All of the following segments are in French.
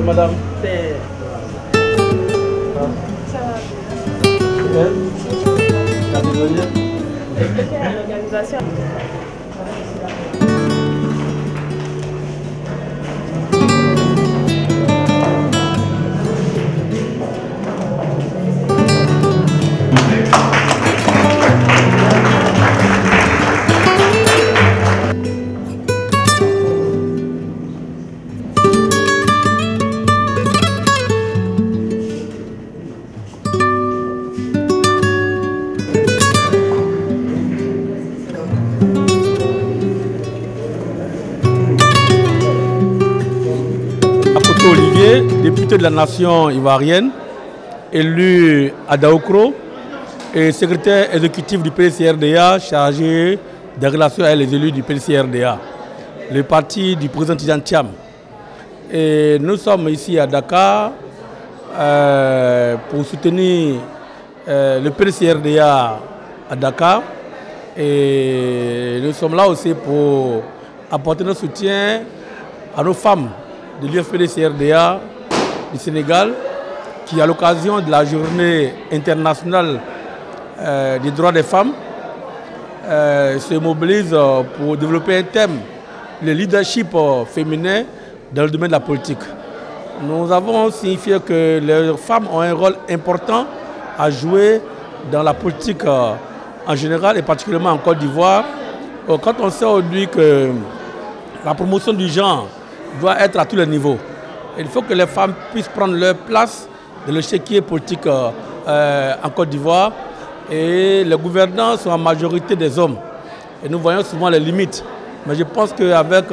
madame. Ça va bien. l'organisation. Olivier, député de la nation ivoirienne, élu à Daoukro et secrétaire exécutif du PCRDA chargé des relations avec les élus du PCRDA, le parti du président Tidjane Thiam. Et nous sommes ici à Dakar pour soutenir le PCRDA à Dakar et nous sommes là aussi pour apporter notre soutien à nos femmes de l'UFPD-CRDA du Sénégal qui, à l'occasion de la journée internationale des droits des femmes, se mobilise pour développer un thème, le leadership féminin dans le domaine de la politique. Nous avons signifié que les femmes ont un rôle important à jouer dans la politique en général et particulièrement en Côte d'Ivoire. Quand on sait aujourd'hui que la promotion du genre doit être à tous les niveaux. Il faut que les femmes puissent prendre leur place dans l'échiquier politique en Côte d'Ivoire. Et les gouvernants sont en majorité des hommes. Et nous voyons souvent les limites. Mais je pense qu'avec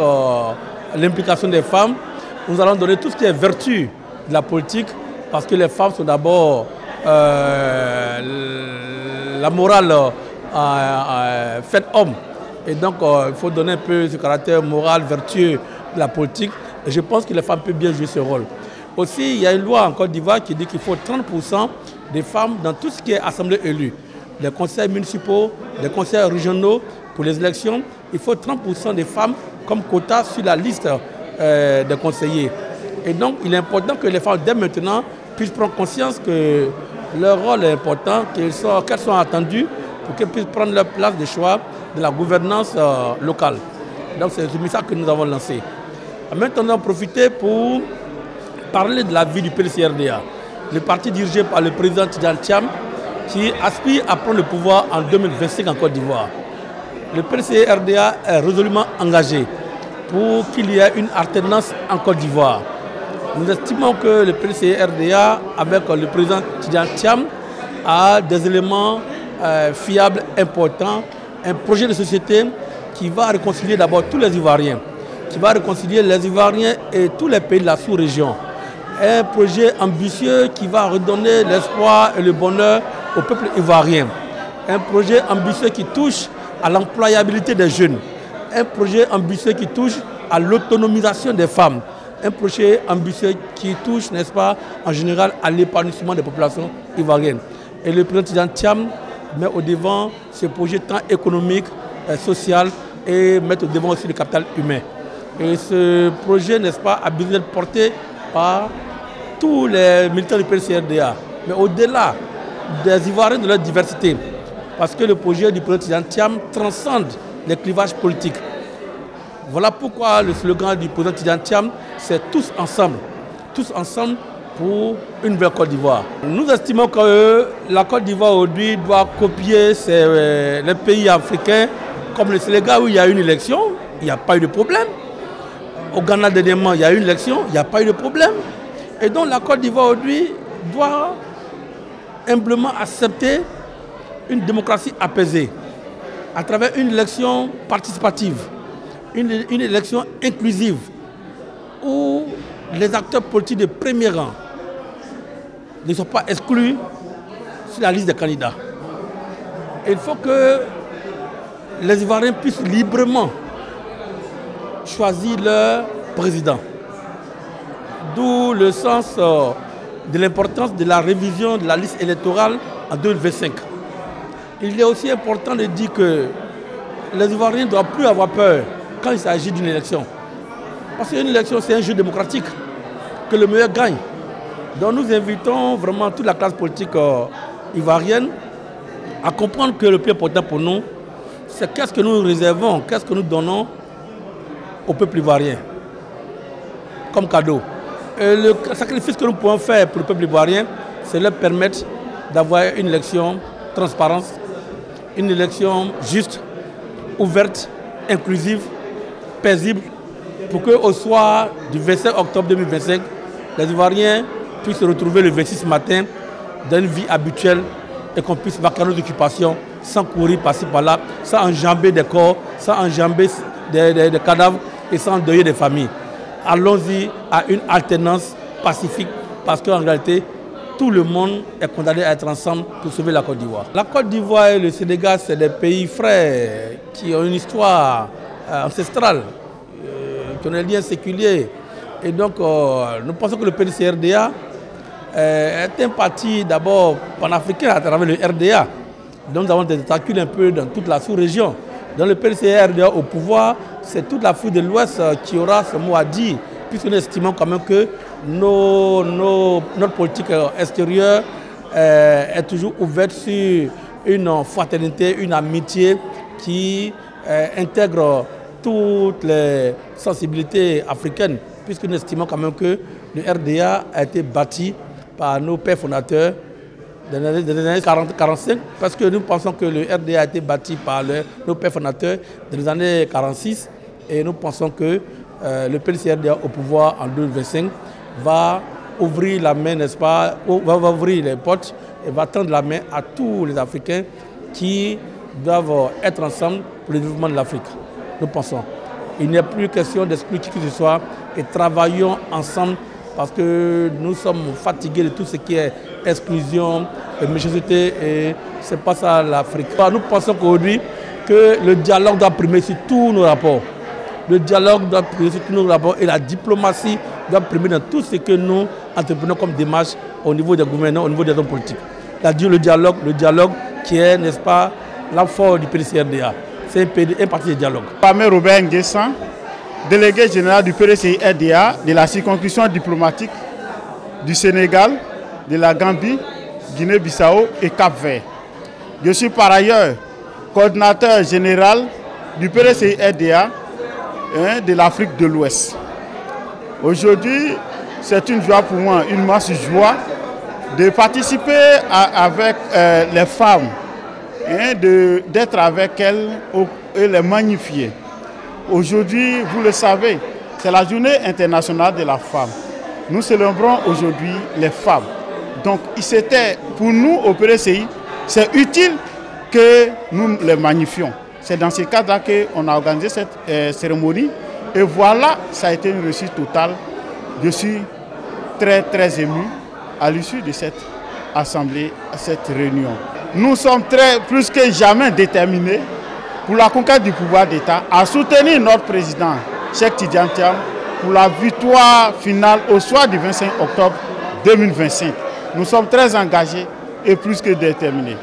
l'implication des femmes, nous allons donner tout ce qui est vertu de la politique, parce que les femmes sont d'abord la morale faite homme. Et donc il faut donner un peu ce caractère moral, vertueux de la politique, et je pense que les femmes peuvent bien jouer ce rôle. Aussi, il y a une loi en Côte d'Ivoire qui dit qu'il faut 30% des femmes dans tout ce qui est assemblée élue. Les conseils municipaux, les conseils régionaux, pour les élections, il faut 30% des femmes comme quota sur la liste des conseillers. Et donc, il est important que les femmes, dès maintenant, puissent prendre conscience que leur rôle est important, qu'elles soient attendues pour qu'elles puissent prendre leur place de choix de la gouvernance locale. Donc, c'est le message que nous avons lancé. Maintenant, on a profité pour parler de la vie du PCRDA, le parti dirigé par le président Tidjane Thiam, qui aspire à prendre le pouvoir en 2025 en Côte d'Ivoire. Le PCRDA est résolument engagé pour qu'il y ait une alternance en Côte d'Ivoire. Nous estimons que le PCRDA, avec le président Tidjane Thiam, a des éléments fiables, importants, un projet de société qui va réconcilier d'abord tous les Ivoiriens, qui va réconcilier les Ivoiriens et tous les pays de la sous-région. Un projet ambitieux qui va redonner l'espoir et le bonheur au peuple ivoirien. Un projet ambitieux qui touche à l'employabilité des jeunes. Un projet ambitieux qui touche à l'autonomisation des femmes. Un projet ambitieux qui touche, n'est-ce pas, en général, à l'épanouissement des populations ivoiriennes. Et le président Tidjane Thiam met au devant ce projet tant économique, social, et mettre au devant aussi le capital humain. Et ce projet, n'est-ce pas, a besoin d'être porté par tous les militants du PCRDA, mais au-delà des Ivoiriens de leur diversité, parce que le projet du président Tidjane Thiam transcende les clivages politiques. Voilà pourquoi le slogan du président Tidjane Thiam, c'est tous ensemble pour une nouvelle Côte d'Ivoire. Nous estimons que la Côte d'Ivoire aujourd'hui doit copier les pays africains, comme le Sénégal où il y a une élection, il n'y a pas eu de problème. Au Ghana dernièrement, il y a eu une élection, il n'y a pas eu de problème. Et donc la Côte d'Ivoire aujourd'hui doit humblement accepter une démocratie apaisée à travers une élection participative, une élection inclusive où les acteurs politiques de premier rang ne sont pas exclus sur la liste des candidats. Et il faut que les Ivoiriens puissent librement choisir leur président. D'où le sens de l'importance de la révision de la liste électorale en 2025. Il est aussi important de dire que les Ivoiriens ne doivent plus avoir peur quand il s'agit d'une élection. Parce qu'une élection, c'est un jeu démocratique. que le meilleur gagne. Donc nous invitons vraiment toute la classe politique ivoirienne à comprendre que le plus important pour nous, c'est qu'est-ce que nous réservons, qu'est-ce que nous donnons au peuple ivoirien comme cadeau. Et le sacrifice que nous pouvons faire pour le peuple ivoirien, c'est leur permettre d'avoir une élection transparente, une élection juste, ouverte, inclusive, paisible, pour qu'au soir du 25 octobre 2025, les Ivoiriens puissent se retrouver le 26 matin dans une vie habituelle et qu'on puisse vaquer nos occupations sans courir par-ci par-là, sans enjamber des corps, sans enjamber des cadavres et sans endeuiller des familles. Allons-y à une alternance pacifique parce qu'en réalité, tout le monde est condamné à être ensemble pour sauver la Côte d'Ivoire. La Côte d'Ivoire et le Sénégal, c'est des pays frères qui ont une histoire ancestrale, qui ont des liens séculiers. Et donc, nous pensons que le PDCRDA est un parti d'abord panafricain à travers le RDA. Donc, nous avons des tentacules un peu dans toute la sous-région. Dans le PDCRDA au pouvoir, c'est toute l'Afrique de l'Ouest qui aura ce mot à dire, puisque nous estimons quand même que notre politique extérieure est toujours ouverte sur une fraternité, une amitié qui intègre toutes les sensibilités africaines, puisque nous estimons quand même que le RDA a été bâti par nos pères fondateurs dans les années 40-45, parce que nous pensons que le RDA a été bâti par nos pères fondateurs dans les années 46, et nous pensons que le PDCRDA au pouvoir en 2025 va ouvrir la main, n'est-ce pas, va ouvrir les portes et va tendre la main à tous les Africains qui doivent être ensemble pour le développement de l'Afrique. Nous pensons. Il n'est plus question d'exclure qui que ce soit et travaillons ensemble parce que nous sommes fatigués de tout ce qui est exclusion et méchanceté et ce n'est pas ça l'Afrique. Nous pensons qu'aujourd'hui que le dialogue doit primer sur tous nos rapports. Le dialogue doit primer sur tous nos rapports et la diplomatie doit primer dans tout ce que nous entreprenons comme démarche au niveau des gouvernants, au niveau des hommes politiques. C'est-à-dire le dialogue qui est, n'est-ce pas, l'enfant du PDCRDA. C'est un parti de dialogue. Kwame Robert Nguessan, délégué général du PDCRDA de la circonscription diplomatique du Sénégal, de la Gambie, Guinée-Bissau et Cap-Vert. Je suis par ailleurs coordinateur général du PDCRDA de l'Afrique de l'Ouest. Aujourd'hui, c'est une joie pour moi, une immense joie de participer avec les femmes, d'être avec elles et les magnifier. Aujourd'hui, vous le savez, c'est la journée internationale de la femme. Nous célébrons aujourd'hui les femmes. Donc, c'était pour nous au PDCI, c'est utile que nous les magnifions. C'est dans ce cadre qu'on a organisé cette cérémonie. Et voilà, ça a été une réussite totale. Je suis très, très ému à l'issue de cette assemblée, à cette réunion. Nous sommes plus que jamais déterminés pour la conquête du pouvoir d'État à soutenir notre président, Cheikh Tidiane Thiam, pour la victoire finale au soir du 25 octobre 2025. Nous sommes très engagés et plus que déterminés.